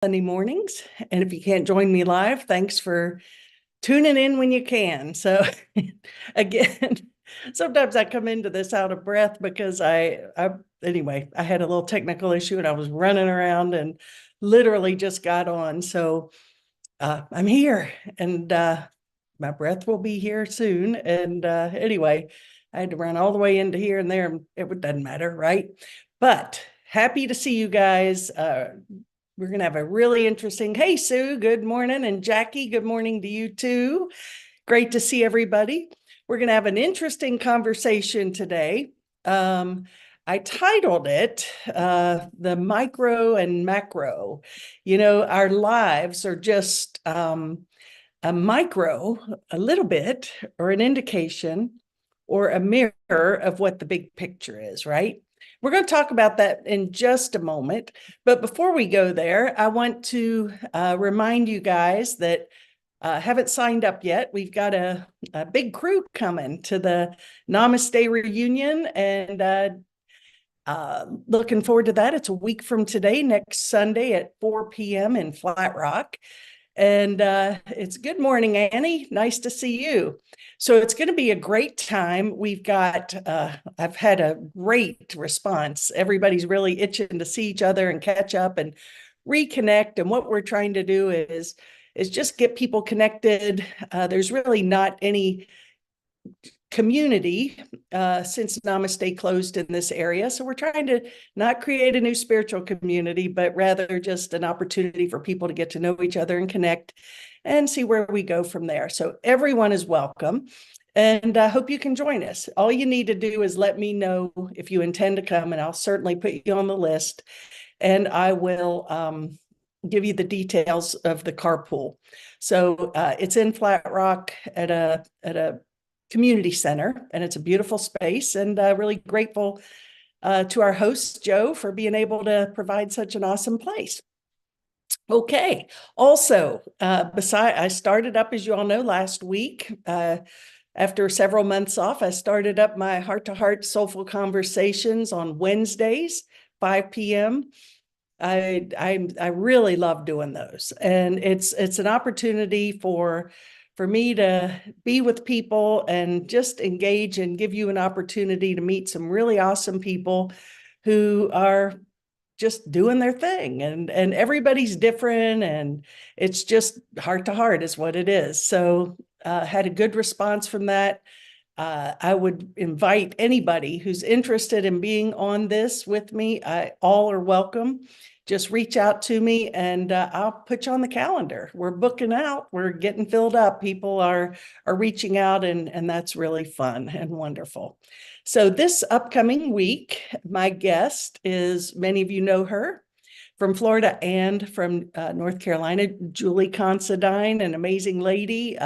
Sunday mornings. And if you can't join me live, thanks for tuning in when you can. So again, sometimes I come into this out of breath because anyway, I had a little technical issue and I was running around and literally just got on. So I'm here and my breath will be here soon. And anyway, I had to run all the way into here and there, and it doesn't matter, right? But happy to see you guys. We're going to have a really interesting. Hey, Sue, good morning. And Jackie, good morning to you too. Great to see everybody. We're going to have an interesting conversation today. I titled it The Micro and Macro. You know, our lives are just a micro, a little bit, or an indication, or a mirror of what the big picture is, right? We're going to talk about that in just a moment. But before we go there, I want to remind you guys that haven't signed up yet. We've got a big crew coming to the Namaste reunion, and looking forward to that. It's a week from today, next Sunday at 4 p.m. in Flat Rock. And it's good morning, Annie. Nice to see you. So it's going to be a great time. I've had a great response. Everybody's really itching to see each other and catch up and reconnect. And what we're trying to do is just get people connected. There's really not any community since Namaste closed in this area. So we're trying to not create a new spiritual community, but rather just an opportunity for people to get to know each other and connect and see where we go from there. So everyone is welcome. And I hope you can join us. All you need to do is let me know if you intend to come, and I'll certainly put you on the list. And I will give you the details of the carpool. So it's in Flat Rock at a community center, and it's a beautiful space, and really grateful to our host, Joe, for being able to provide such an awesome place. Okay. Also, I started up, as you all know, last week. After several months off, I started up my heart-to-heart soulful conversations on Wednesdays, 5 p.m. I really love doing those, and it's an opportunity for me to be with people and just engage and give you an opportunity to meet some really awesome people who are just doing their thing, and everybody's different, and it's just heart to heart is what it is. So had a good response from that. I would invite anybody who's interested in being on this with me. All are welcome. Just reach out to me and I'll put you on the calendar. We're booking out. We're getting filled up. People are reaching out, and that's really fun and wonderful. So this upcoming week, my guest is, many of you know her from Florida and from North Carolina, Julie Considine, an amazing lady.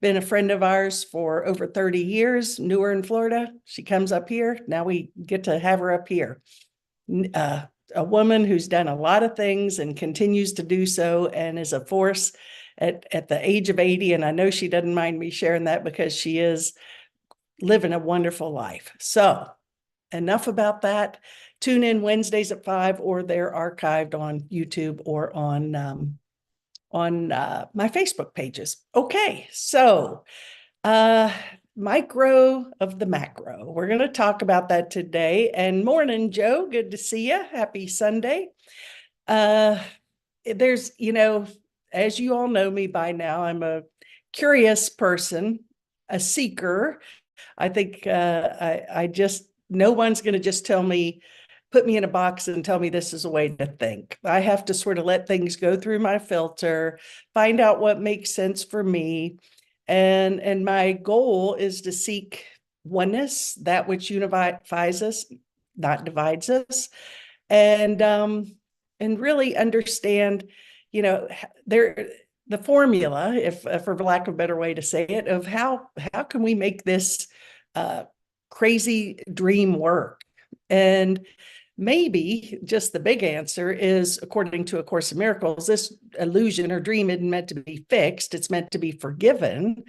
Been a friend of ours for over 30 years, knew her in Florida. She comes up here. Now we get to have her up here. A woman who's done a lot of things and continues to do so, and is a force at the age of 80. And I know she doesn't mind me sharing that because she is living a wonderful life. So enough about that. Tune in Wednesdays at 5, or they're archived on YouTube or on my Facebook pages. Okay, so micro of the macro. We're going to talk about that today. And morning, Joe. Good to see you. Happy Sunday. There's, as you all know me by now, I'm a curious person, a seeker. I think no one's going to just put me in a box and tell me this is a way to think. I have to sort of let things go through my filter, find out what makes sense for me. And my goal is to seek oneness, that which unifies us, not divides us, and really understand, the formula, if for lack of a better way to say it, of how can we make this crazy dream work. And maybe just the big answer is, according to A Course in Miracles, this illusion or dream isn't meant to be fixed. It's meant to be forgiven.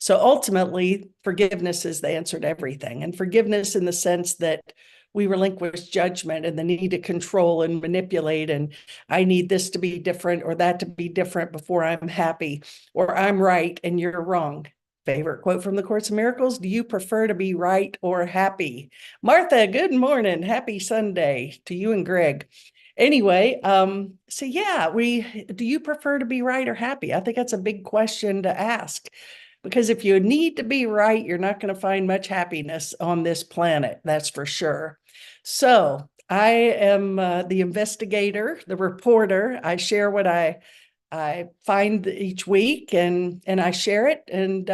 So ultimately, forgiveness is the answer to everything. And forgiveness in the sense that we relinquish judgment and the need to control and manipulate. And I need this to be different or that to be different before I'm happy, or I'm right and you're wrong. Favorite quote from the Course of Miracles: do you prefer to be right or happy? Martha, good morning. Happy Sunday to you and Greg. Anyway, so yeah, do you prefer to be right or happy? I think that's a big question to ask, because if you need to be right, you're not going to find much happiness on this planet, that's for sure. So I am the investigator, the reporter. I share what I find each week, and I share it, and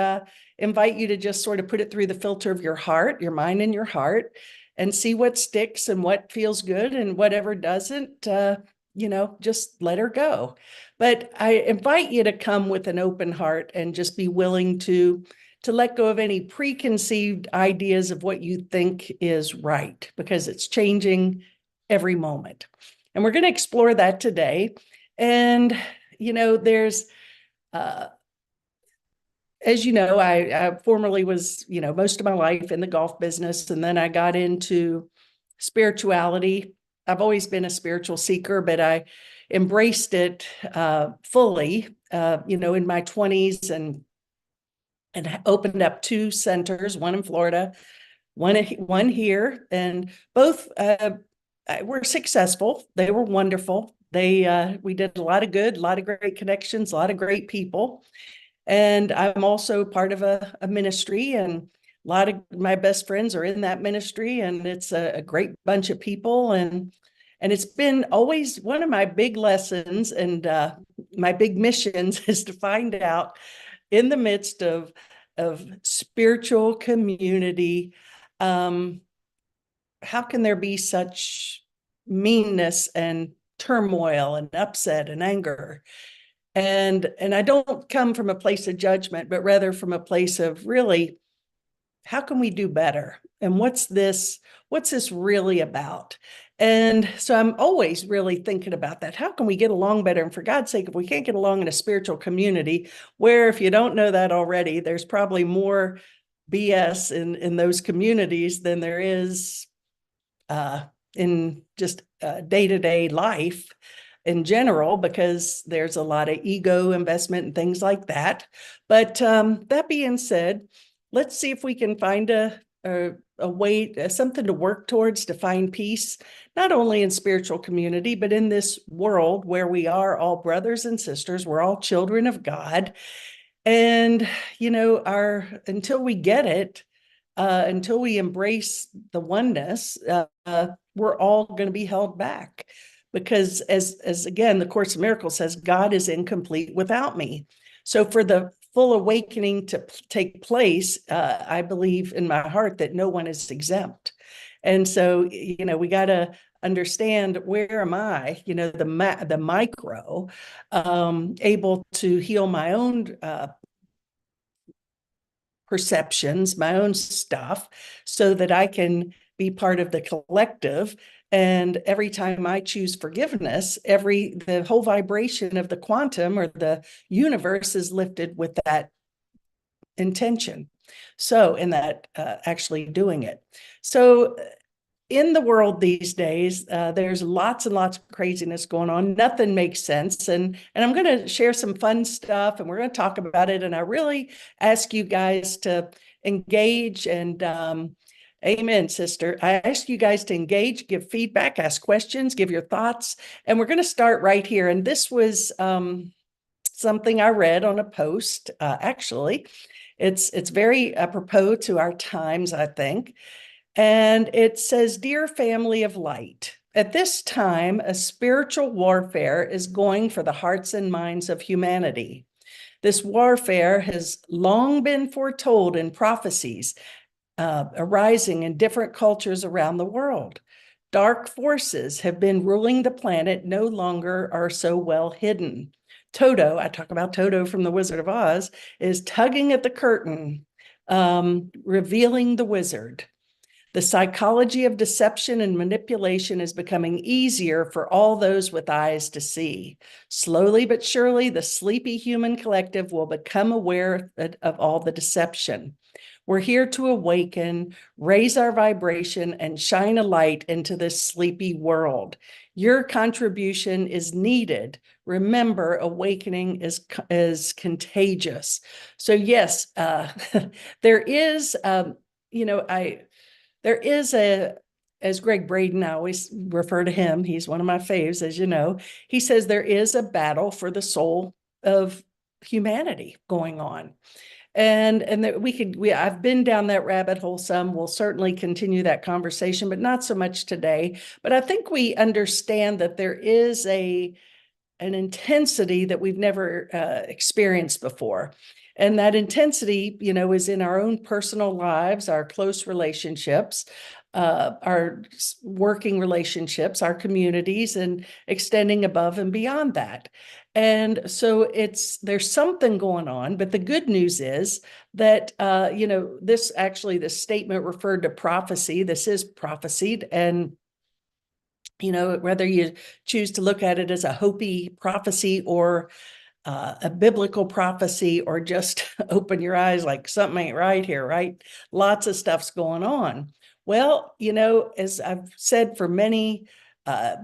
invite you to just sort of put it through the filter of your heart, your mind and your heart, and see what sticks and what feels good, and whatever doesn't, just let her go. But I invite you to come with an open heart and just be willing to let go of any preconceived ideas of what you think is right, because it's changing every moment. And we're going to explore that today. And there's, as you know, I formerly was, most of my life in the golf business, and then I got into spirituality. I've always been a spiritual seeker, but I embraced it fully, in my 20s, and opened up 2 centers, one in Florida, one here, and both were successful. They were wonderful. We did a lot of good, a lot of great connections, a lot of great people. And I'm also part of a ministry, and a lot of my best friends are in that ministry, and it's a great bunch of people. And it's been always one of my big lessons, and my big missions is to find out, in the midst of spiritual community, how can there be such meanness and turmoil and upset and anger? And I don't come from a place of judgment, but rather from a place of, really, how can we do better? And what's this really about? And so I'm always really thinking about that. How can we get along better? And for God's sake, if we can't get along in a spiritual community, where, if you don't know that already, there's probably more BS in those communities than there is in just day-to-day life in general, because there's a lot of ego investment and things like that. But that being said, let's see if we can find a way, something to work towards, to find peace, not only in spiritual community, but in this world where we are all brothers and sisters. We're all children of God. And, until we get it, until we embrace the oneness, we're all going to be held back. Because as again, the Course of Miracles says, God is incomplete without me. So for the full awakening to take place, I believe in my heart that no one is exempt. And so, we got to understand, where am I, the micro, able to heal my own perceptions, my own stuff, so that I can be part of the collective. And every time I choose forgiveness, the whole vibration of the quantum or the universe is lifted with that intention. So in that actually doing it. So in the world these days, there's lots and lots of craziness going on. Nothing makes sense. And I'm going to share some fun stuff, and we're going to talk about it. And I really ask you guys to engage, and amen, sister. I ask you guys to engage, give feedback, ask questions, give your thoughts. And we're going to start right here. And this was something I read on a post, actually. It's very apropos to our times, I think. And it says, "Dear family of light, at this time, a spiritual warfare is going for the hearts and minds of humanity. This warfare has long been foretold in prophecies arising in different cultures around the world. Dark forces have been ruling the planet, no longer are so well hidden. Toto," I talk about Toto from The Wizard of Oz, "is tugging at the curtain, revealing the wizard. The psychology of deception and manipulation is becoming easier for all those with eyes to see. Slowly but surely, the sleepy human collective will become aware of all the deception. We're here to awaken, raise our vibration, and shine a light into this sleepy world. Your contribution is needed. Remember, awakening is contagious. So yes, there is, there is as Greg Braden, I always refer to him, he's one of my faves, as you know, he says there is a battle for the soul of humanity going on. And that I've been down that rabbit hole some. We'll certainly continue that conversation, but not so much today. But I think we understand that there is an intensity that we've never experienced before. And that intensity, is in our own personal lives, our close relationships, our working relationships, our communities, and extending above and beyond that. And so there's something going on, but the good news is that, this statement referred to prophecy. This is prophesied, and whether you choose to look at it as a Hopi prophecy or a biblical prophecy, or just open your eyes like something ain't right here, right? Lots of stuff's going on. Well, as I've said for many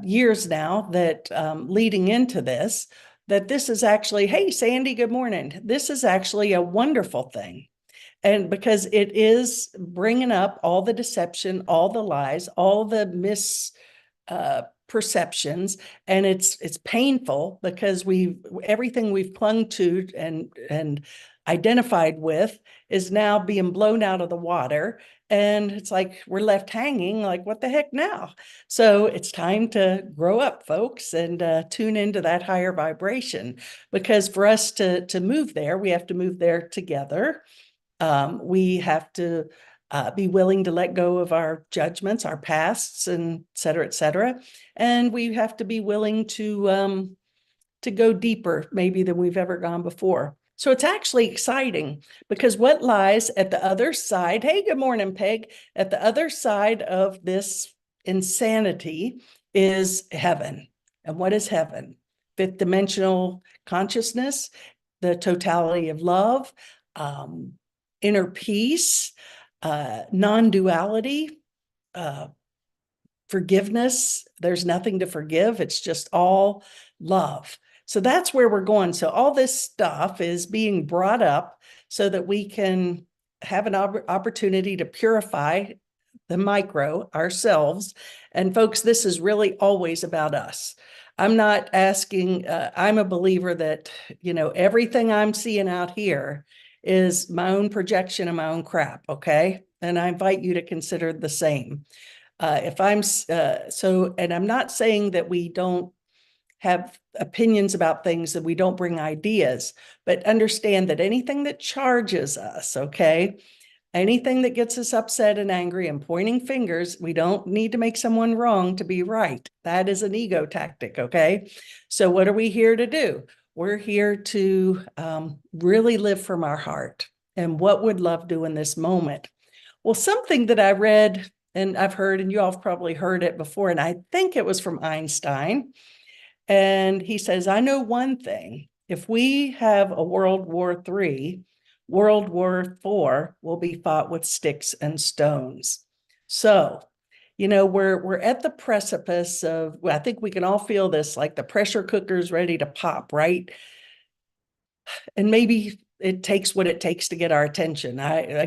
years now, that leading into this, that this is actually, hey, Sandy, good morning. This is actually a wonderful thing. And because it is bringing up all the deception, all the lies, all the perceptions, and it's painful because everything we've clung to and identified with is now being blown out of the water, and it's like we're left hanging like, what the heck now? So it's time to grow up, folks, and tune into that higher vibration, because for us to move there, we have to move there together. We have to be willing to let go of our judgments, our pasts, and et cetera, et cetera. And we have to be willing to go deeper, maybe, than we've ever gone before. So it's actually exciting, because what lies at the other side, hey, good morning, Peg, at the other side of this insanity is heaven. And what is heaven? Fifth dimensional consciousness, the totality of love, inner peace, non-duality, forgiveness. There's nothing to forgive. It's just all love. So that's where we're going. So all this stuff is being brought up so that we can have an opportunity to purify the micro ourselves. And folks, this is really always about us. I'm not asking, I'm a believer that, everything I'm seeing out here is my own projection of my own crap, okay? And I invite you to consider the same. And I'm not saying that we don't have opinions about things, that we don't bring ideas, but understand that anything that charges us, okay, anything that gets us upset and angry and pointing fingers, we don't need to make someone wrong to be right. That is an ego tactic, okay? So what are we here to do? We're here to really live from our heart. And what would love do in this moment? Well, something that I read and I've heard, and you all have probably heard it before, and I think it was from Einstein. And he says, I know one thing. If we have a World War III, World War IV will be fought with sticks and stones. So, we're at the precipice of, well, I think we can all feel this, like the pressure cooker's ready to pop, right? And maybe it takes what it takes to get our attention. I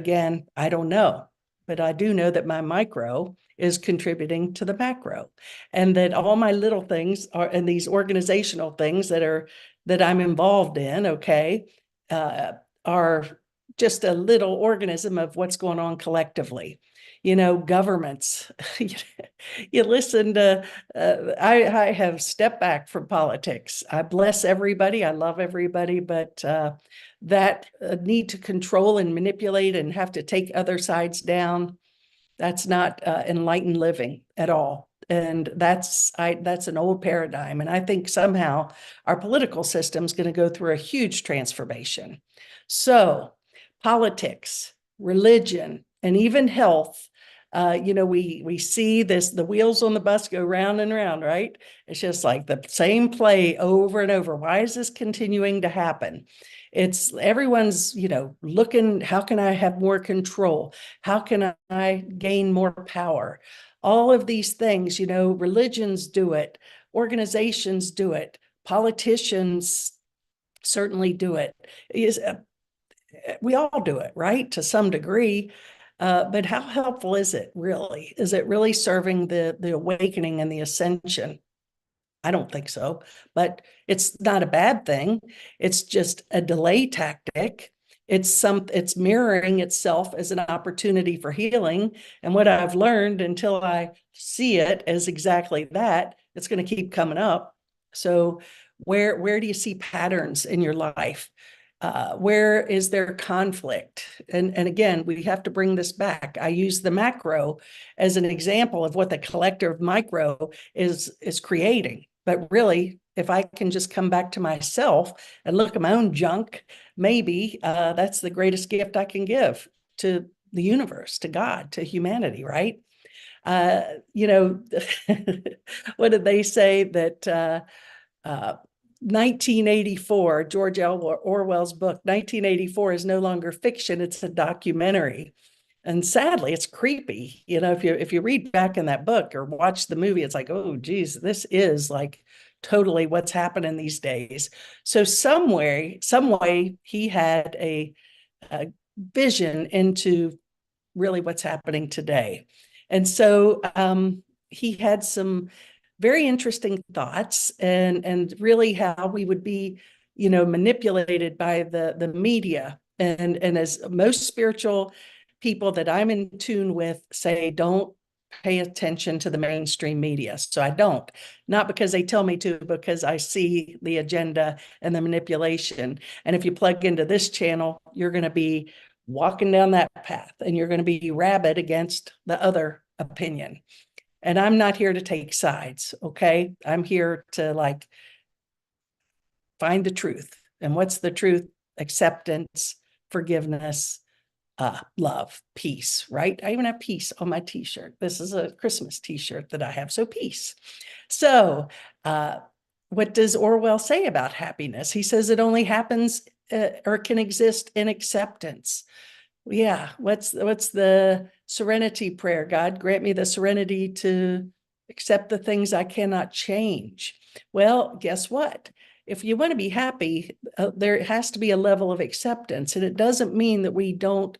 don't know, but I do know that my micro is contributing to the macro, and that all my little things are, and these organizational things that I'm involved in, okay, are just a little organism of what's going on collectively. Governments, you listen to, I have stepped back from politics. I bless everybody. I love everybody, but that need to control and manipulate and have to take other sides down, that's not enlightened living at all. And that's an old paradigm. And I think somehow our political system is going to go through a huge transformation. So politics, religion, and even health We see the wheels on the bus go round and round, right? It's just like the same play over and over. Why is this continuing to happen? It's everyone's, looking, how can I have more control? How can I gain more power? All of these things, religions do it, organizations do it, politicians certainly do it. We all do it, right? To some degree. But how helpful is it really? Is it really serving the awakening and the ascension? I don't think so, but it's not a bad thing. It's just a delay tactic. It's mirroring itself as an opportunity for healing. And what I've learned, until I see it as exactly that, it's going to keep coming up. So where do you see patterns in your life? Where is there conflict? And again, we have to bring this back. I use the macro as an example of what the collective micro is creating. But really, if I can just come back to myself and look at my own junk, maybe that's the greatest gift I can give to the universe, to God, to humanity, right? You know, what did they say that 1984, George Orwell's book, 1984 is no longer fiction, it's a documentary. And sadly, it's creepy. If you read back in that book or watch the movie, it's like, oh, geez, this is like totally what's happening these days. So some way, he had a vision into really what's happening today. And so he had some very interesting thoughts, and really how we would be, manipulated by the media. And as most spiritual people that I'm in tune with say, don't pay attention to the mainstream media. So I don't, not because they tell me to, because I see the agenda and the manipulation. And if you plug into this channel, you're going to be walking down that path, and you're going to be rabid against the other opinion. And I'm not here to take sides, okay? I'm here to find the truth. And what's the truth? Acceptance, forgiveness, love, peace, right? I even have peace on my t-shirt. This is a Christmas t-shirt that I have, so peace. So what does Orwell say about happiness? He says it only happens or can exist in acceptance. Yeah, what's the serenity prayer? God, grant me the serenity to accept the things I cannot change. Well, guess what? If you want to be happy, there has to be a level of acceptance. And it doesn't mean that we don't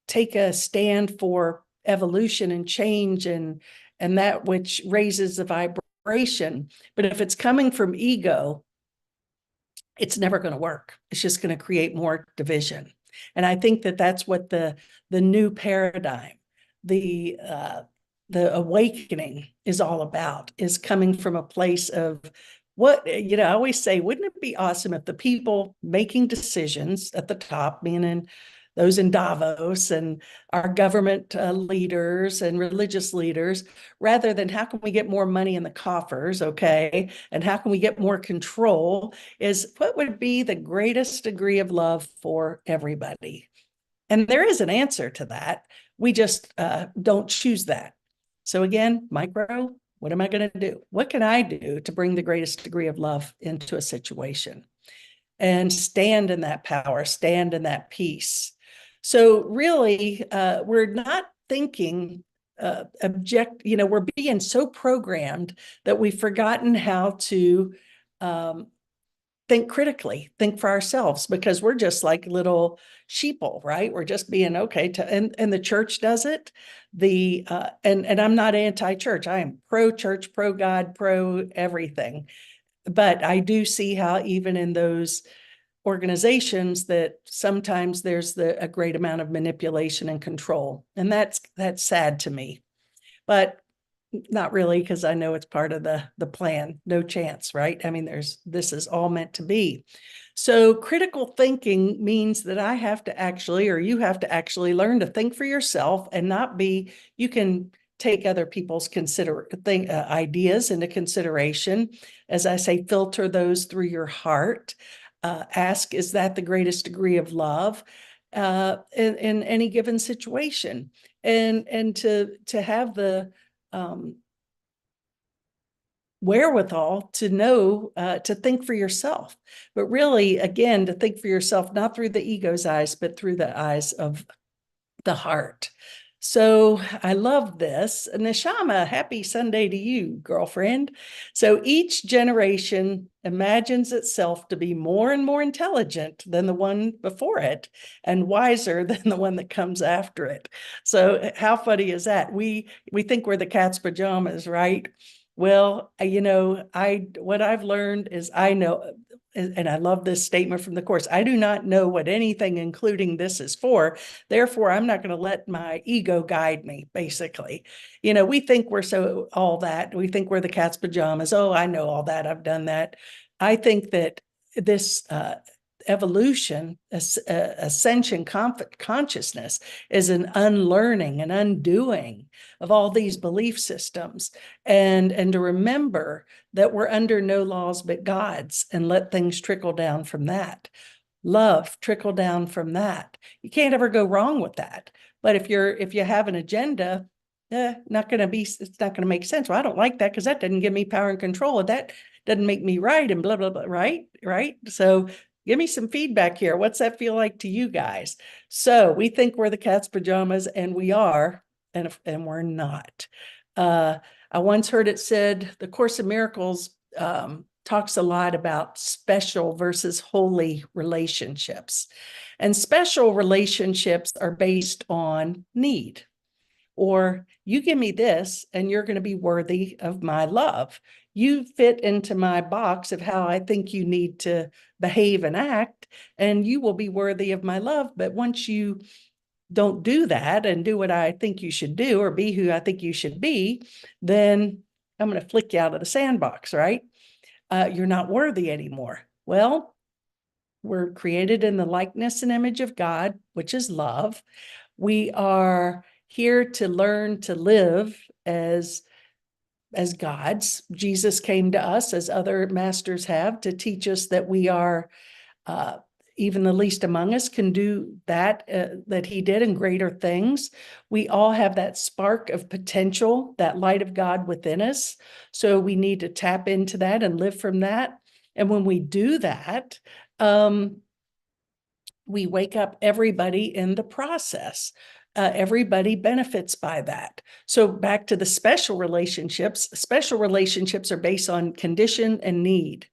take a stand for evolution and change and that which raises the vibration. But if it's coming from ego, it's never going to work. It's just going to create more division. And I think that that's what the new paradigm, the awakening is all about, is coming from a place of what, I always say, wouldn't it be awesome if the people making decisions at the top, meaning those in Davos and our government leaders and religious leaders, rather than how can we get more money in the coffers, okay, and how can we get more control, is what would be the greatest degree of love for everybody? And there is an answer to that. We just don't choose that. So again, micro, what am I going to do? What can I do to bring the greatest degree of love into a situation? And stand in that power, stand in that peace. So really, we're not thinking we're being so programmed that we've forgotten how to think critically, think for ourselves, because we're just like little sheeple, right? We're just being okay and the church does it. And I'm not anti-church. I am pro-church, pro-God, pro everything. But I do see how even in those organizations that sometimes there's a great amount of manipulation and control. And that's sad to me. But not really, because I know it's part of the plan. No chance, right? I mean, this is all meant to be. So critical thinking means that I have to actually, or you have to actually learn to think for yourself and not be, you can take other people's ideas into consideration. As I say, filter those through your heart. Ask, is that the greatest degree of love in any given situation? and to have the wherewithal to know, to think for yourself, but really, again, to think for yourself, not through the ego's eyes, but through the eyes of the heart. So I love this. Neshama, happy Sunday to you, girlfriend. So each generation imagines itself to be more and more intelligent than the one before it and wiser than the one that comes after it. So how funny is that? We think we're the cat's pajamas, right? Well, what I've learned is I know, and I love this statement from the Course, I do not know what anything, including this, is for. Therefore, I'm not going to let my ego guide me, basically. We think we're so all that. We think we're the cat's pajamas. Oh, I know all that. I've done that. I think that this evolution, ascension consciousness is an unlearning and undoing of all these belief systems, and to remember that we're under no laws but God's, and let things trickle down from that. Love trickle down from that. You can't ever go wrong with that. But if you have an agenda, it's not going to make sense. Well, I don't like that because that doesn't give me power and control, and that doesn't make me right, and blah blah blah. Right. So give me some feedback here. What's that feel like to you guys? So we think we're the cat's pajamas, and we are, and we're not. I once heard it said, the Course in Miracles talks a lot about special versus holy relationships. And special relationships are based on need, or you give me this and you're going to be worthy of my love. You fit into my box of how I think you need to behave and act, and you will be worthy of my love. But once you don't do that and do what I think you should do, or be who I think you should be, then I'm going to flick you out of the sandbox, right? You're not worthy anymore. Well, we're created in the likeness and image of God, which is love. We are here to learn to live as gods. Jesus came to us, as other masters have, to teach us that we are, even the least among us can do that he did, and greater things. We all have that spark of potential, that light of God within us. So we need to tap into that and live from that. And when we do that, we wake up everybody in the process. Everybody benefits by that. So back to the special relationships. Special relationships are based on condition and need,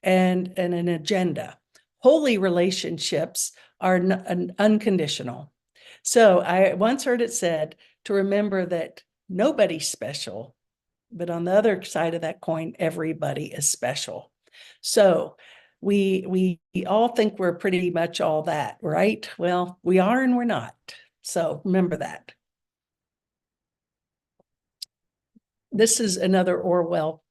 and an agenda. Holy relationships are unconditional. So I once heard it said to remember that nobody's special, but on the other side of that coin, everybody is special. So we all think we're pretty much all that, right? Well, we are and we're not. So remember that. This is another Orwell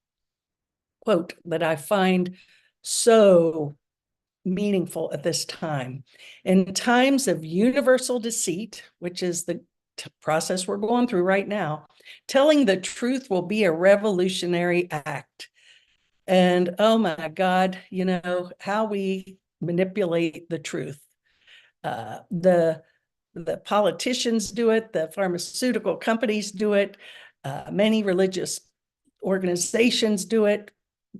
quote that I find so meaningful at this time. In times of universal deceit, which is the process we're going through right now, telling the truth will be a revolutionary act. And oh my God, how we manipulate the truth. The politicians do it, the pharmaceutical companies do it, many religious organizations do it,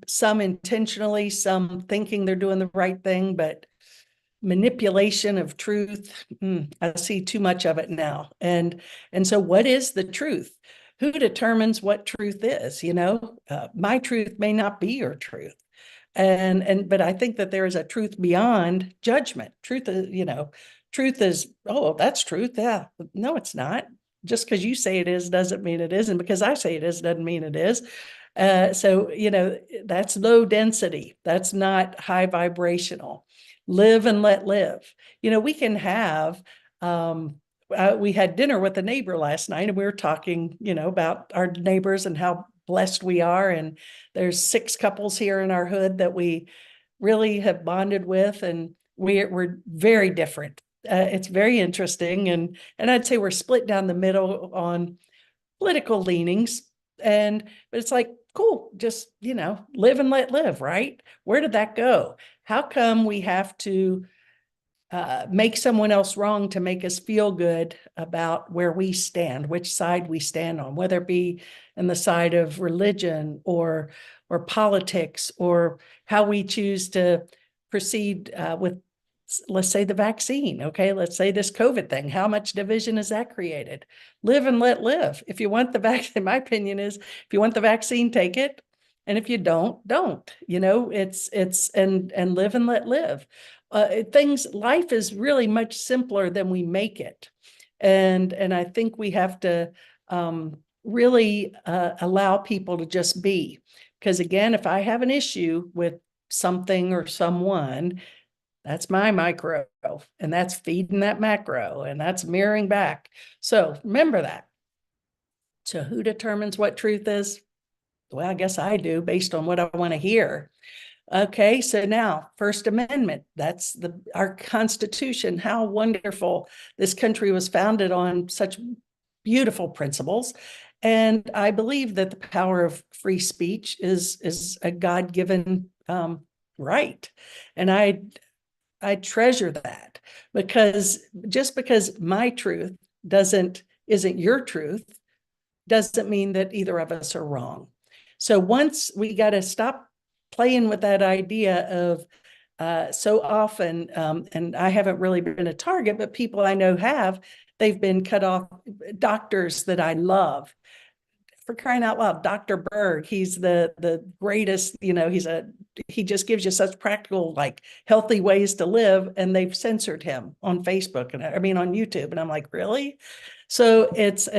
some intentionally, some thinking they're doing the right thing, but manipulation of truth, I see too much of it now. And so what is the truth? Who determines what truth is? My truth may not be your truth. But I think that there is a truth beyond judgment. Truth is, oh, that's truth. Yeah. No, it's not. Just because you say it is doesn't mean it is. And because I say it is doesn't mean it is. So, that's low density. That's not high vibrational. Live and let live. We can have, we had dinner with a neighbor last night, and we were talking, about our neighbors and how blessed we are. And there's 6 couples here in our hood that we really have bonded with, and we're very different. It's very interesting. And I'd say we're split down the middle on political leanings. But it's like, cool, just, live and let live, right? Where did that go? How come we have to make someone else wrong to make us feel good about where we stand, which side we stand on, whether it be in the side of religion or politics, or how we choose to proceed with, let's say, the vaccine. Okay, let's say this COVID thing. How much division has that created? Live and let live. If you want the vaccine, my opinion is, if you want the vaccine, take it. And if you don't, it's and live and let live. Life is really much simpler than we make it. And I think we have to really allow people to just be. Because again, if I have an issue with something or someone, that's my micro, and that's feeding that macro, and that's mirroring back. So remember that. So who determines what truth is? Well, I guess I do, based on what I want to hear. Okay, so now First Amendment, that's our Constitution. How wonderful. This country was founded on such beautiful principles. And I believe that the power of free speech is a God-given right. And I treasure that, because just because my truth isn't your truth doesn't mean that either of us are wrong. So once we got to stop playing with that idea of so often, and I haven't really been a target, but people I know they've been cut off. Doctors that I love, for crying out loud, Dr. Berg, he's the greatest, he just gives you such practical, like, healthy ways to live, and they've censored him on Facebook, and I mean on YouTube, and I'm like, really? So there's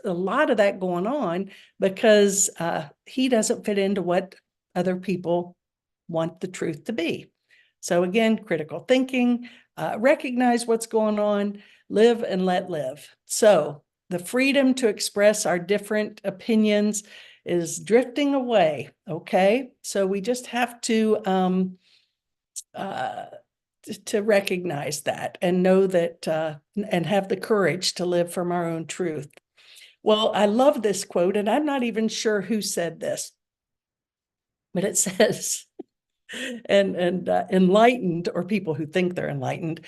a lot of that going on, because he doesn't fit into what other people want the truth to be. So again, critical thinking, recognize what's going on, live and let live. So the freedom to express our different opinions is drifting away. Okay, so we just have to recognize that and know that, and have the courage to live from our own truth. Well, I love this quote, and I'm not even sure who said this, but it says, and enlightened, or people who think they're enlightened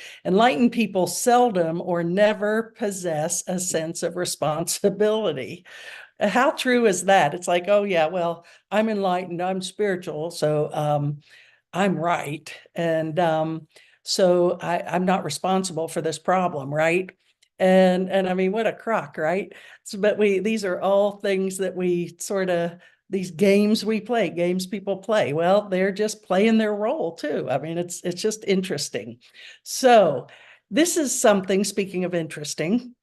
people seldom or never possess a sense of responsibility. How true is that? It's like, oh yeah, well, I'm enlightened, I'm spiritual, so I'm right, and so I'm not responsible for this problem, right? And I mean, what a crock, right? So, but these are all things that we sort of, these games we play, games people play. Well, they're just playing their role too. I mean, it's just interesting. So this is something, speaking of interesting,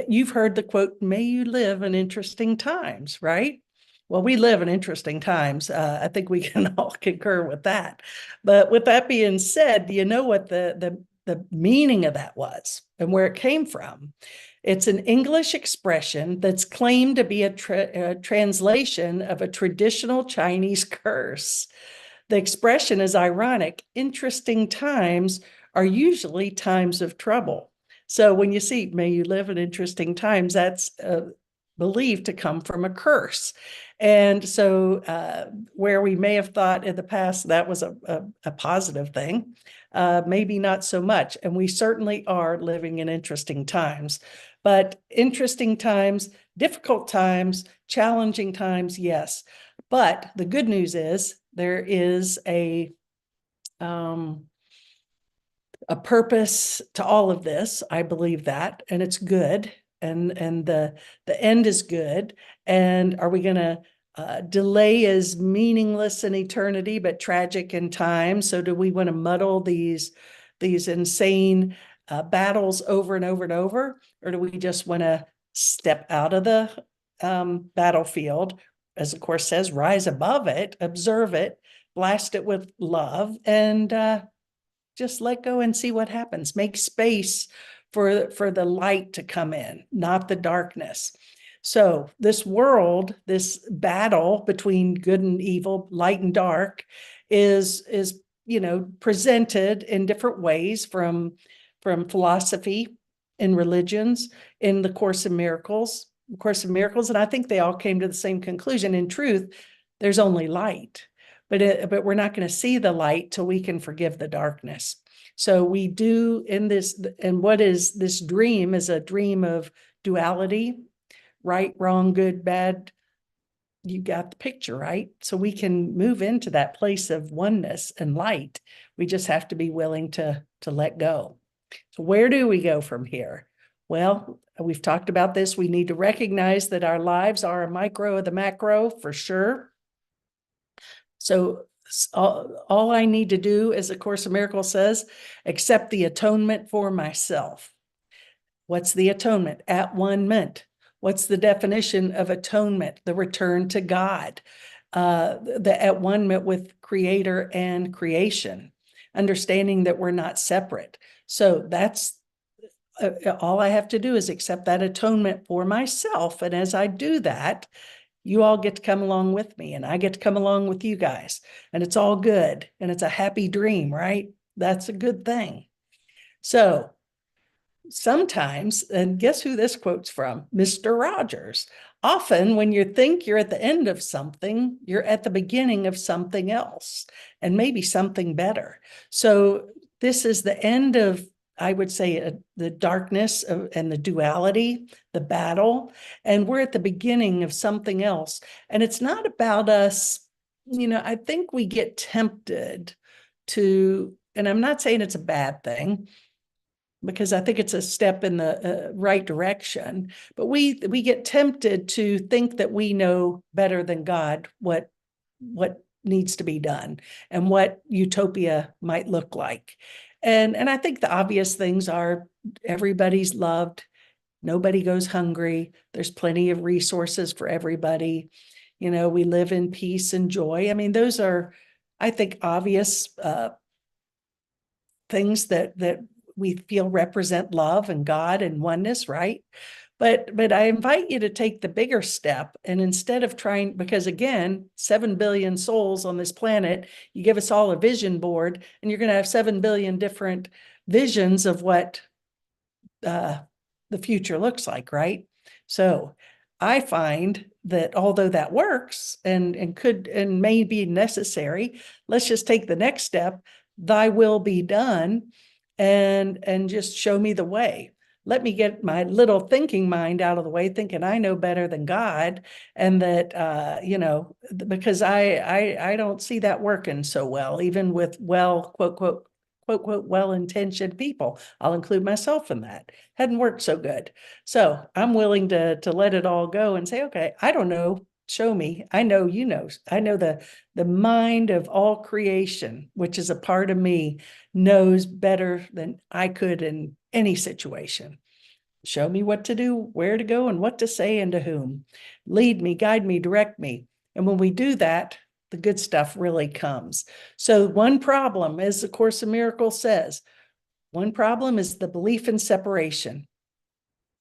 you've heard the quote, "May you live in interesting times," right? Well, we live in interesting times. I think we can all concur with that. But with that being said, do you know what the meaning of that was and where it came from? It's an English expression that's claimed to be a translation of a traditional Chinese curse. The expression is ironic. Interesting times are usually times of trouble. So when you see, "May you live in interesting times," that's believed to come from a curse. And so where we may have thought in the past that was a positive thing, maybe not so much. And we certainly are living in interesting times. But interesting times, difficult times, challenging times, yes. But the good news is there is a purpose to all of this. I believe that, and it's good, and the end is good. And are we going to delay is meaningless in eternity, but tragic in time? So do we want to muddle these insane battles over and over and over, or do we just want to step out of the battlefield, as the Course says, rise above it, observe it, blast it with love, and just let go and see what happens. Make space for the light to come in, not the darkness. So this world, this battle between good and evil, light and dark, is presented in different ways from philosophy, in religions, in the Course in Miracles, and I think they all came to the same conclusion. In truth, there's only light. but we're not going to see the light till we can forgive the darkness. So we do in this, and what is this dream is a dream of duality, right, wrong, good, bad. You got the picture, right? So we can move into that place of oneness and light. We just have to be willing to let go. So where do we go from here? Well, we've talked about this. We need to recognize that our lives are a micro of the macro for sure. So all I need to do, as A Course in Miracles says, accept the atonement for myself. What's the atonement? At one ment. What's the definition of atonement? The return to God, the at one ment with Creator and creation, understanding that we're not separate. So that's all I have to do is accept that atonement for myself. And as I do that, you all get to come along with me, and I get to come along with you guys, and it's all good, and it's a happy dream, right? That's a good thing. So sometimes, and guess who this quote's from? Mr. Rogers. Often when you think you're at the end of something, you're at the beginning of something else, and maybe something better. So this is the end of, I would say, the darkness and the duality, the battle, and we're at the beginning of something else. And it's not about us, I think we get tempted to, and I'm not saying it's a bad thing, because I think it's a step in the right direction. But we get tempted to think that we know better than God what needs to be done and what utopia might look like. And I think the obvious things are everybody's loved, nobody goes hungry, there's plenty of resources for everybody. We live in peace and joy. I mean, those are, I think, obvious things that we feel represent love and God and oneness, right? But I invite you to take the bigger step, and instead of trying, because again, 7 billion souls on this planet, you give us all a vision board, and you're going to have 7 billion different visions of what the future looks like, right? So I find that although that works and could and may be necessary, let's just take the next step. Thy will be done, and just show me the way. Let me get my little thinking mind out of the way, thinking I know better than God, and that because I don't see that working so well, even with quote quote well-intentioned people. I'll include myself in that. Hadn't worked so good. So I'm willing to let it all go and say, okay, I don't know. Show me. I know you know. I know the mind of all creation, which is a part of me, knows better than I could in any situation. Show me what to do, where to go, and what to say, and to whom. Lead me, guide me, direct me. And when we do that, the good stuff really comes. So one problem, as the Course in Miracles says, one problem is the belief in separation.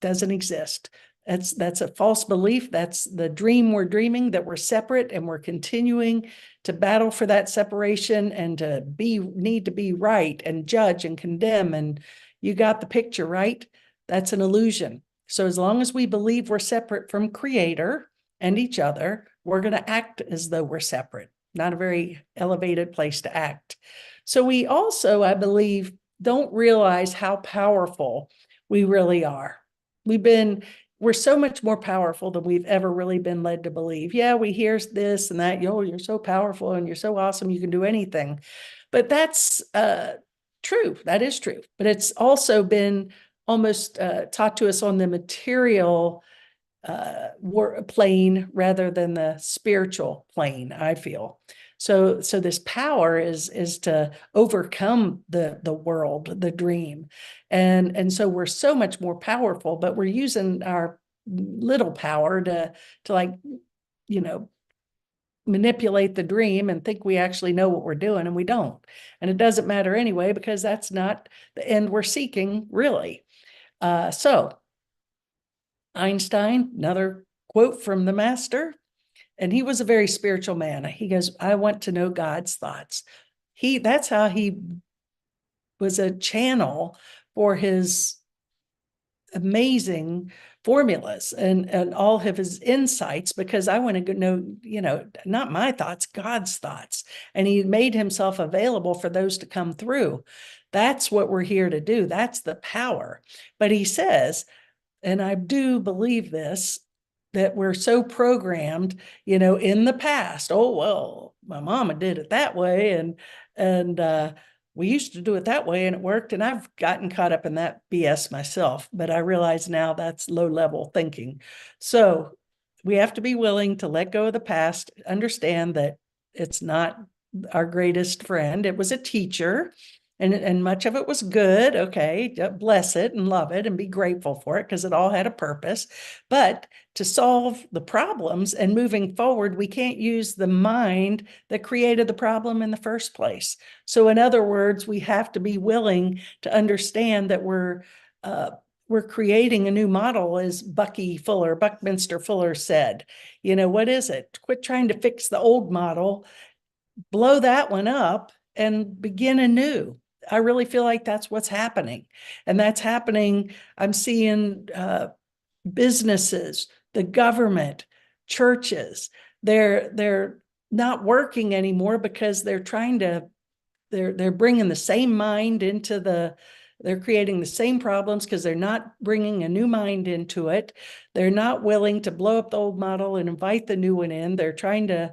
Doesn't exist. That's a false belief. That's the dream we're dreaming, that we're separate, and we're continuing to battle for that separation and to need to be right and judge and condemn. And you got the picture, right? That's an illusion. So as long as we believe we're separate from Creator and each other, we're going to act as though we're separate. Not a very elevated place to act. So we also, I believe, don't realize how powerful we really are. We're so much more powerful than we've ever really been led to believe. Yeah, we hear this and that, you're so powerful and you're so awesome, you can do anything. But that's true. That is true. But it's also been almost taught to us on the material plane rather than the spiritual plane, I feel. So this power is to overcome the world, the dream. And so we're so much more powerful, but we're using our little power to manipulate the dream and think we actually know what we're doing, and we don't. And it doesn't matter anyway, because that's not the end we're seeking, really. So Einstein, another quote from the master, and he was a very spiritual man. He goes, I want to know God's thoughts. That's how he was a channel for his amazing formulas and all of his insights, because I want to know, not my thoughts, God's thoughts. And he made himself available for those to come through. That's what we're here to do. That's the power. But he says, and I do believe this, that we're so programmed, in the past. Oh, well, my mama did it that way, and we used to do it that way, and it worked. And I've gotten caught up in that BS myself, but I realize now that's low level thinking. So we have to be willing to let go of the past, understand that it's not our greatest friend. It was a teacher, and much of it was good. Okay, bless it and love it and be grateful for it, because it all had a purpose. But to solve the problems and moving forward, we can't use the mind that created the problem in the first place. So in other words, we have to be willing to understand that we're creating a new model, as Buckminster Fuller said. What is it? Quit trying to fix the old model, blow that one up, and begin anew. I really feel like that's what's happening. And that's happening. I'm seeing businesses, the government, churches, they're not working anymore because they're bringing the same mind they're creating the same problems because they're not bringing a new mind into it. They're not willing to blow up the old model and invite the new one in. They're trying to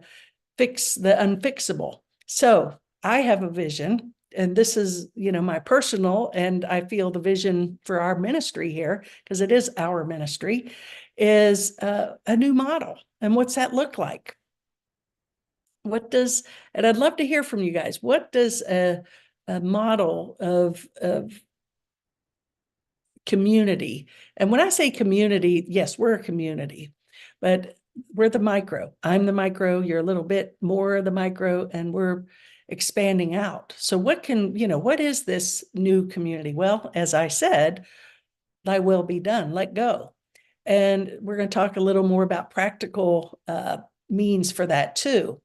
fix the unfixable. So I have a vision, and this is, my personal, and I feel the vision for our ministry here, because it is our ministry, is a new model. And what's that look like? And I'd love to hear from you guys. What does a model of community, and when I say community, yes, we're a community, but we're the micro. I'm the micro, you're a little bit more of the micro, and we're expanding out. So what is this new community? Well, as I said, thy will be done, let go. And we're going to talk a little more about practical means for that too.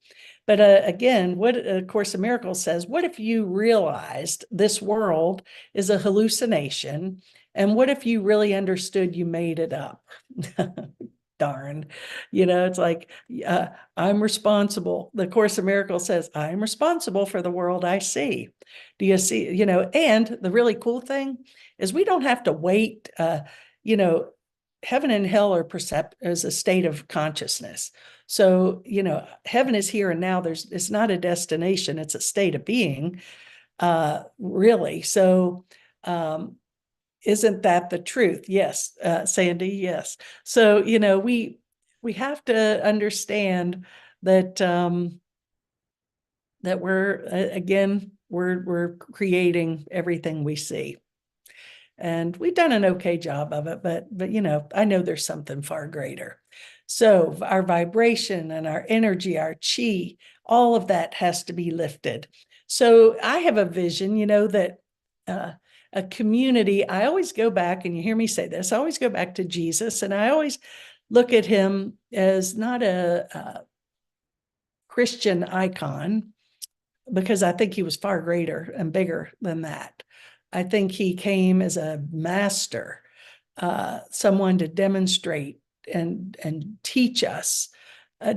But again, what A Course in Miracles says, what if you realized this world is a hallucination? And what if you really understood you made it up? Darn, it's like, I'm responsible. The Course in Miracles says, I'm responsible for the world I see. Do you see, and the really cool thing is we don't have to wait, heaven and hell are as a state of consciousness. So, heaven is here and now. It's not a destination, it's a state of being, really. So, isn't that the truth? Yes, Sandy, yes. So, we have to understand that that we're creating everything we see. And we've done an okay job of it, but I know there's something far greater. So our vibration and our energy, our chi, all of that has to be lifted. So I have a vision, that a community, I always go back, and you hear me say this, I always go back to Jesus, and I always look at him as not a Christian icon, because I think he was far greater and bigger than that. I think he came as a master, someone to demonstrate and teach us,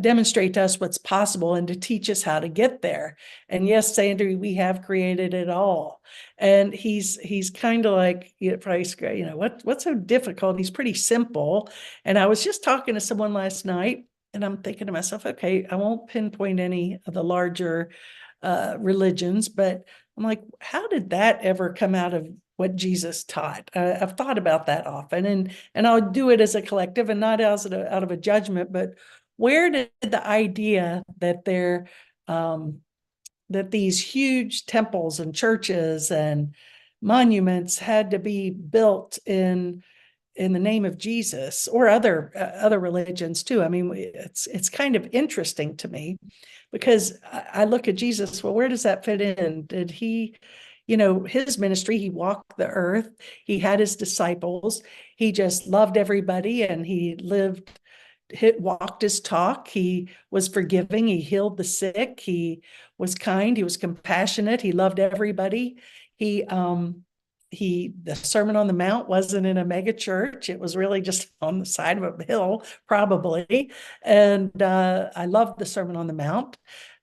demonstrate to us what's possible, and to teach us how to get there. And yes, Sandra, we have created it all. And he's kind of like, what's so difficult? He's pretty simple. And I was just talking to someone last night, and I'm thinking to myself, okay, I won't pinpoint any of the larger religions, but I'm like, how did that ever come out of what Jesus taught? I've thought about that often, and I'll do it as a collective and not out of a judgment, but where did the idea that that these huge temples and churches and monuments had to be built in the name of Jesus, or other religions too? I mean, it's kind of interesting to me, because I look at Jesus. Well, where does that fit in? Did he, his ministry, he walked the earth, he had his disciples, he just loved everybody, and he walked his talk, he was forgiving, he healed the sick, he was kind, he was compassionate, he loved everybody. He the Sermon on the Mount wasn't in a mega church. It was really just on the side of a hill, probably. And I love the Sermon on the Mount.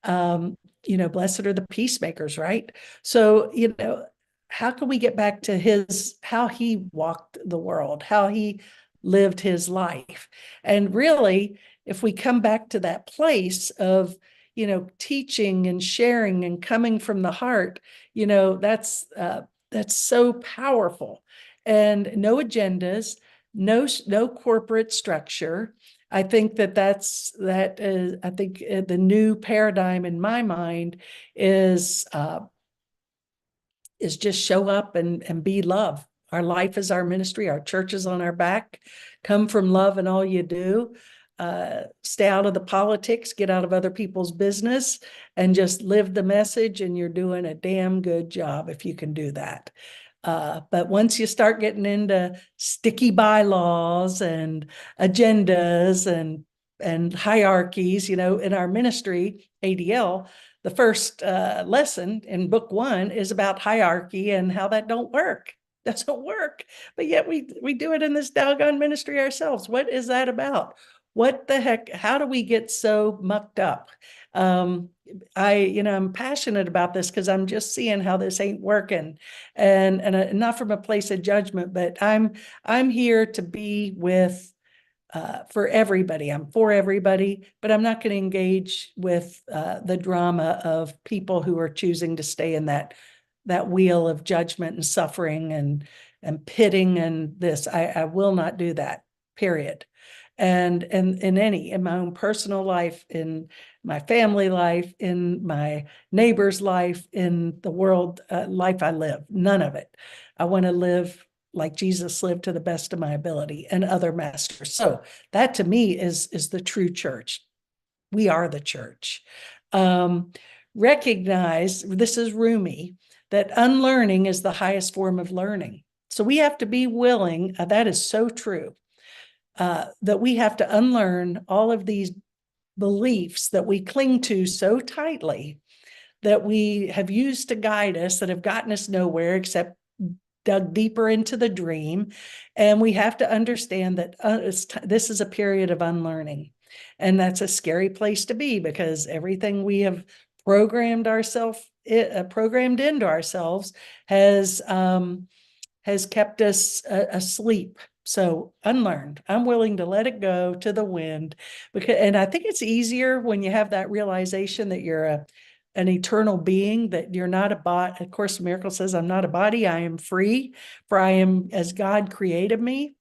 Blessed are the peacemakers, right? So, how can we get back to how he walked the world, how he lived his life? And really, if we come back to that place of, teaching and sharing and coming from the heart, that's so powerful. And no agendas, no corporate structure. I think I think the new paradigm in my mind is just show up and be love. Our life is our ministry. Our church is on our back. Come from love in all you do. Stay out of the politics, get out of other people's business, and just live the message. And you're doing a damn good job if you can do that. But once you start getting into sticky bylaws and agendas and hierarchies, in our ministry, ADL, the first lesson in book 1 is about hierarchy and how that don't work. Doesn't work. But yet we do it in this doggone ministry ourselves. What is that about? What the heck? How do we get so mucked up? I'm passionate about this because I'm just seeing how this ain't working, and not from a place of judgment, but I'm here to be with for everybody. I'm for everybody, but I'm not going to engage with the drama of people who are choosing to stay in that wheel of judgment and suffering and pitting and this. I will not do that, period. And in my own personal life, in my family life, in my neighbor's life, in the world life I live, none of it. I want to live like Jesus lived to the best of my ability and other masters. So that to me is the true church. We are the church. Recognize, this is Rumi, that unlearning is the highest form of learning. So we have to be willing, that is so true, that we have to unlearn all of these beliefs that we cling to so tightly, that we have used to guide us, that have gotten us nowhere except dug deeper into the dream. And we have to understand that this is a period of unlearning. And that's a scary place to be, because everything we have programmed into ourselves has kept us asleep. So unlearned. I'm willing to let it go to the wind, and I think it's easier when you have that realization that you're an eternal being, that you're not a body. Of course, the miracle says, I'm not a body, I am free, for I am as God created me.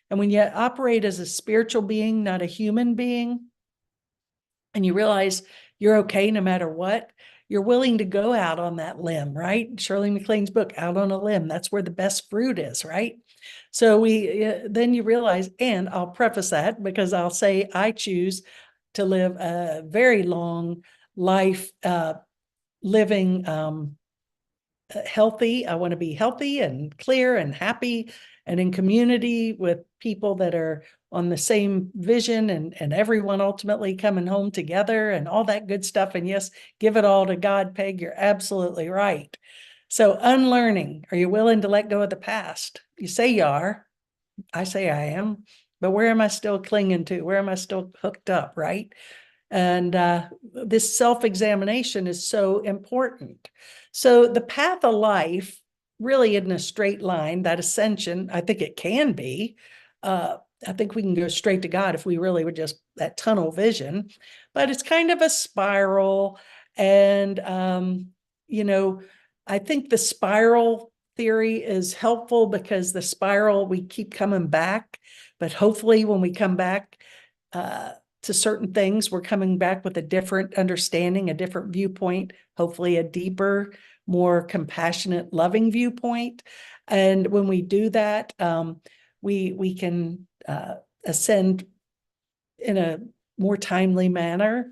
And when you operate as a spiritual being, not a human being, and you realize you're okay no matter what, you're willing to go out on that limb, right? Shirley MacLaine's book, Out on a Limb, that's where the best fruit is, right? So then you realize, and I'll preface that because I'll say I choose to live a very long life, living healthy. I want to be healthy and clear and happy and in community with people that are on the same vision, and everyone ultimately coming home together and all that good stuff. And yes, give it all to God, Peg. You're absolutely right. So unlearning, are you willing to let go of the past? You say you are. I say I am. But where am I still clinging to? Where am I still hooked up, right? And this self-examination is so important. So the path of life really isn't a straight line, that ascension. I think it can be. I think we can go straight to God if we really would just that tunnel vision, but it's kind of a spiral. And, I think the spiral theory is helpful because the spiral, we keep coming back, but hopefully when we come back, to certain things, we're coming back with a different understanding, a different viewpoint, hopefully a deeper, more compassionate, loving viewpoint. And when we do that, we can ascend in a more timely manner.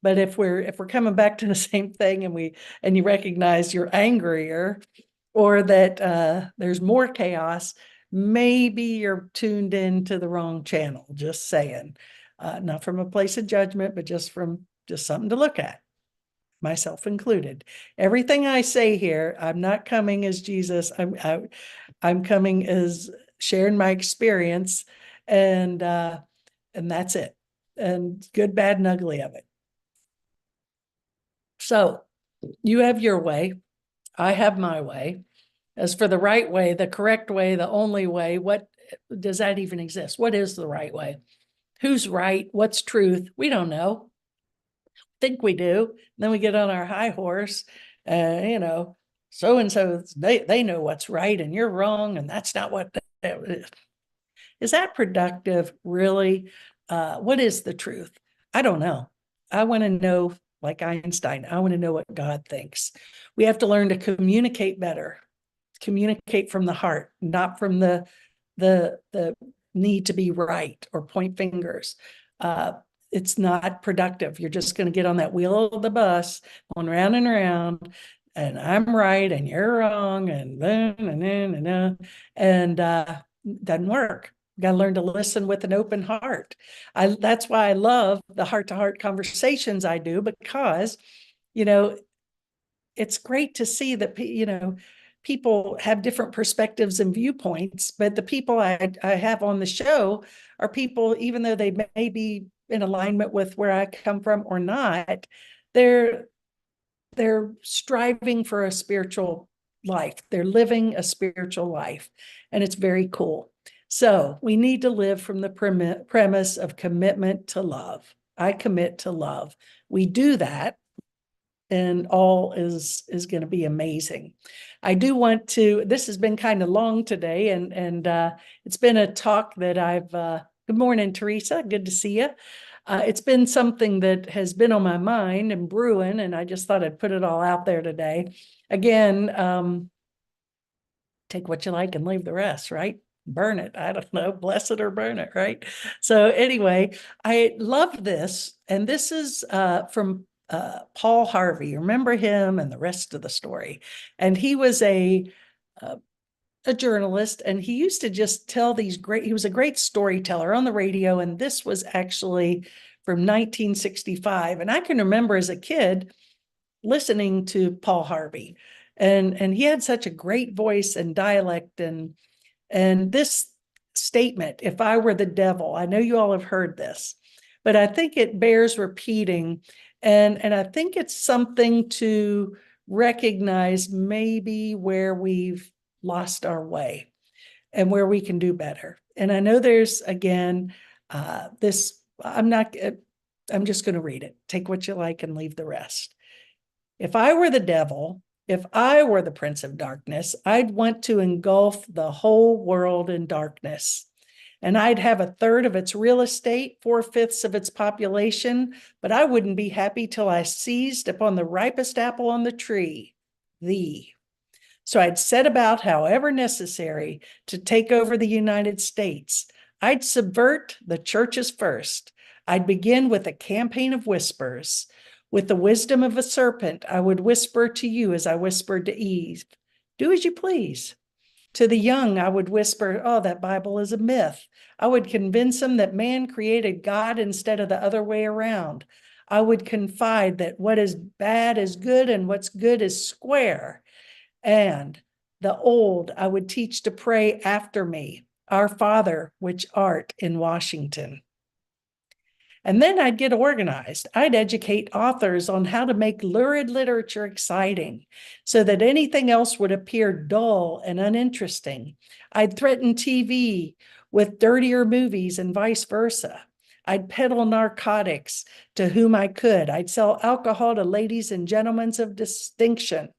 But if we're coming back to the same thing, and you recognize you're angrier, or that there's more chaos, maybe you're tuned into the wrong channel. Just saying. Not from a place of judgment, but just something to look at. myself included. Everything I say here, I'm not coming as Jesus. I'm coming as sharing my experience, and that's it. And good, bad, and ugly of it. So you have your way. I have my way. As for the right way, the correct way, the only way, what does that even exist? What is the right way? Who's right? What's truth? We don't know. Think we do. Then we get on our high horse, so and so they know what's right and you're wrong, and that's not what is. That productive, really? What is the truth? I don't know. I want to know, like Einstein, I want to know what God thinks. We have to learn to communicate better, communicate from the heart, not from the need to be right or point fingers. It's not productive. You're just going to get on that wheel of the bus, going round and around, and I'm right and you're wrong, and doesn't work. Got to learn to listen with an open heart. That's why I love the heart-to-heart conversations I do, because it's great to see that people have different perspectives and viewpoints, but the people I have on the show are people, even though they may be in alignment with where I come from or not, they're striving for a spiritual life. They're living a spiritual life, and it's very cool. So we need to live from the premise of commitment to love. I commit to love. We do that, and all is going to be amazing. I do want to, this has been kind of long today, and it's been a talk that I've, good morning, Teresa, good to see you. It's been something that has been on my mind and brewing, and I just thought I'd put it all out there today. Again, take what you like and leave the rest, right? Burn it. I don't know, bless it or burn it, right? So anyway, I love this, and this is from Paul Harvey. Remember him and the rest of the story. And he was a journalist, and he used to just tell these he was a great storyteller on the radio, and this was actually from 1965. And I can remember as a kid listening to Paul Harvey, and he had such a great voice and dialect, and this statement, if I were the devil, I know you all have heard this, but I think it bears repeating. And I think it's something to recognize maybe where we've lost our way and where we can do better. And I know there's, again, I'm just going to read it. Take what you like and leave the rest. If I were the devil, if I were the prince of darkness, I'd want to engulf the whole world in darkness. And I'd have 1/3 of its real estate, 4/5 of its population, but I wouldn't be happy till I seized upon the ripest apple on the tree, thee. So I'd set about, however necessary, to take over the United States. I'd subvert the churches first. I'd begin with a campaign of whispers. With the wisdom of a serpent, I would whisper to you as I whispered to Eve, do as you please. To the young, I would whisper, oh, that Bible is a myth. I would convince them that man created God instead of the other way around. I would confide that what is bad is good and what's good is square. And the old, I would teach to pray after me, Our Father, which art in Washington. And then I'd get organized. I'd educate authors on how to make lurid literature exciting so that anything else would appear dull and uninteresting. I'd threaten TV with dirtier movies and vice versa. I'd peddle narcotics to whom I could. I'd sell alcohol to ladies and gentlemen of distinction.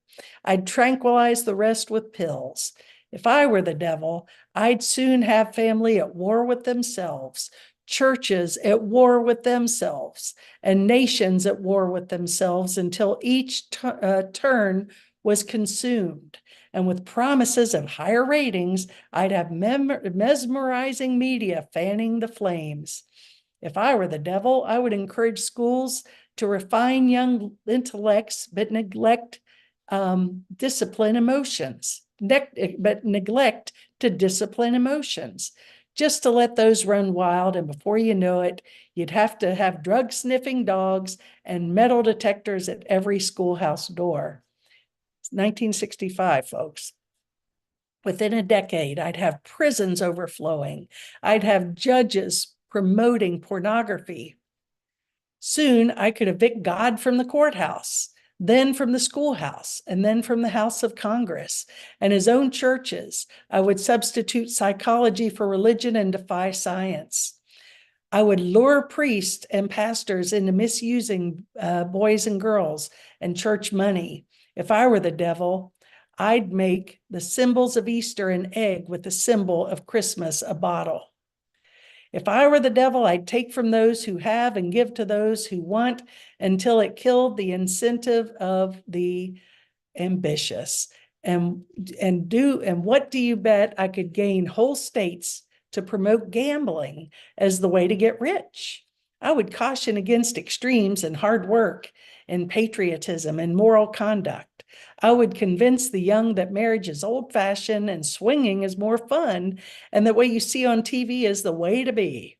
I'd tranquilize the rest with pills. If I were the devil, I'd soon have family at war with themselves, churches at war with themselves, and nations at war with themselves until each turn was consumed. And with promises of higher ratings, I'd have mesmerizing media fanning the flames. If I were the devil, I would encourage schools to refine young intellects, but neglect discipline emotions, but neglect to discipline emotions. just to let those run wild. And before you know it, you'd have to have drug sniffing dogs and metal detectors at every schoolhouse door. It's 1965, folks. Within a decade, I'd have prisons overflowing. I'd have judges promoting pornography. Soon, I could evict God from the courthouse, then from the schoolhouse, and then from the House of Congress and his own churches. I would substitute psychology for religion and defy science. I would lure priests and pastors into misusing boys and girls and church money. If I were the devil, I'd make the symbols of Easter an egg with the symbol of Christmas a bottle. If I were the devil, I'd take from those who have and give to those who want until it killed the incentive of the ambitious. And what do you bet I could gain whole states to promote gambling as the way to get rich? I would caution against extremes in hard work and patriotism and moral conduct. I would convince the young that marriage is old-fashioned and swinging is more fun, and that what you see on TV is the way to be.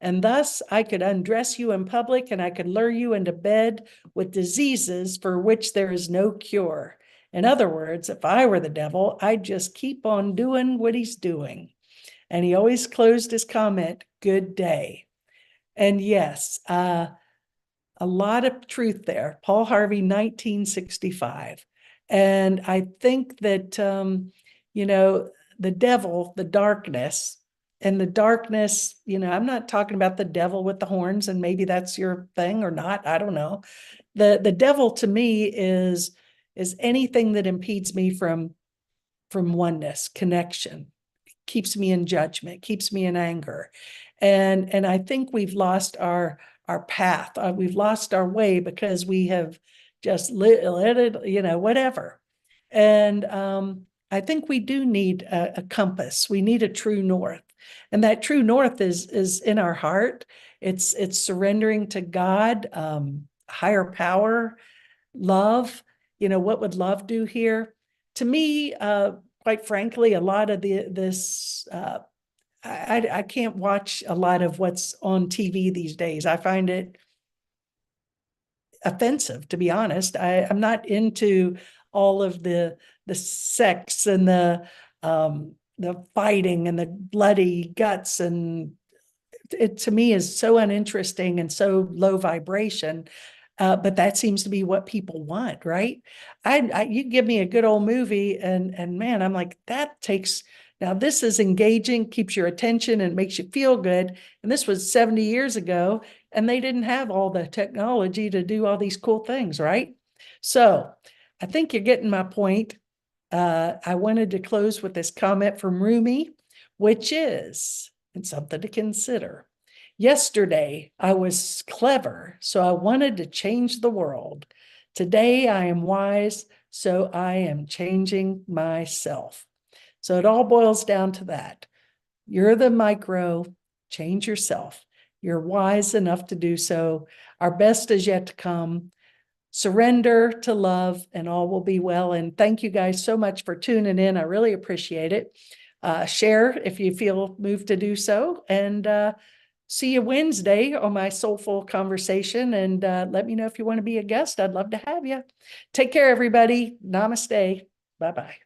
And thus I could undress you in public, and I could lure you into bed with diseases for which there is no cure. In other words, if I were the devil, I'd just keep on doing what he's doing. And he always closed his comment, "Good day." And yes, a lot of truth there. Paul Harvey, 1965. And I think that, the devil, the darkness, I'm not talking about the devil with the horns, and maybe that's your thing or not. I don't know. The devil to me is anything that impedes me from oneness, connection, keeps me in judgment, keeps me in anger. And I think we've lost our path. We've lost our way because we have just let it, whatever. And I think we do need a compass. We need a true north. And that true north is in our heart. It's surrendering to God, higher power, love. What would love do here? To me, quite frankly, a lot of this, I can't watch a lot of what's on TV these days. I find it offensive, to be honest. I'm not into all of the sex and the fighting and the bloody guts, and it to me is so uninteresting and so low vibration. But that seems to be what people want, right? You give me a good old movie, and man, I'm like, now this is engaging, keeps your attention, and makes you feel good. And this was 70 years ago, and they didn't have all the technology to do all these cool things, right? So I think you're getting my point. I wanted to close with this comment from Rumi, which is, and something to consider. Yesterday, I was clever, so I wanted to change the world. Today, I am wise, so I am changing myself. So it all boils down to that. You're the micro, change yourself. You're wise enough to do so. Our best is yet to come. Surrender to love, and all will be well. And thank you guys so much for tuning in. I really appreciate it. Share if you feel moved to do so. And see you Wednesday on my Soulful Conversation. And let me know if you want to be a guest. I'd love to have you. Take care, everybody. Namaste. Bye-bye.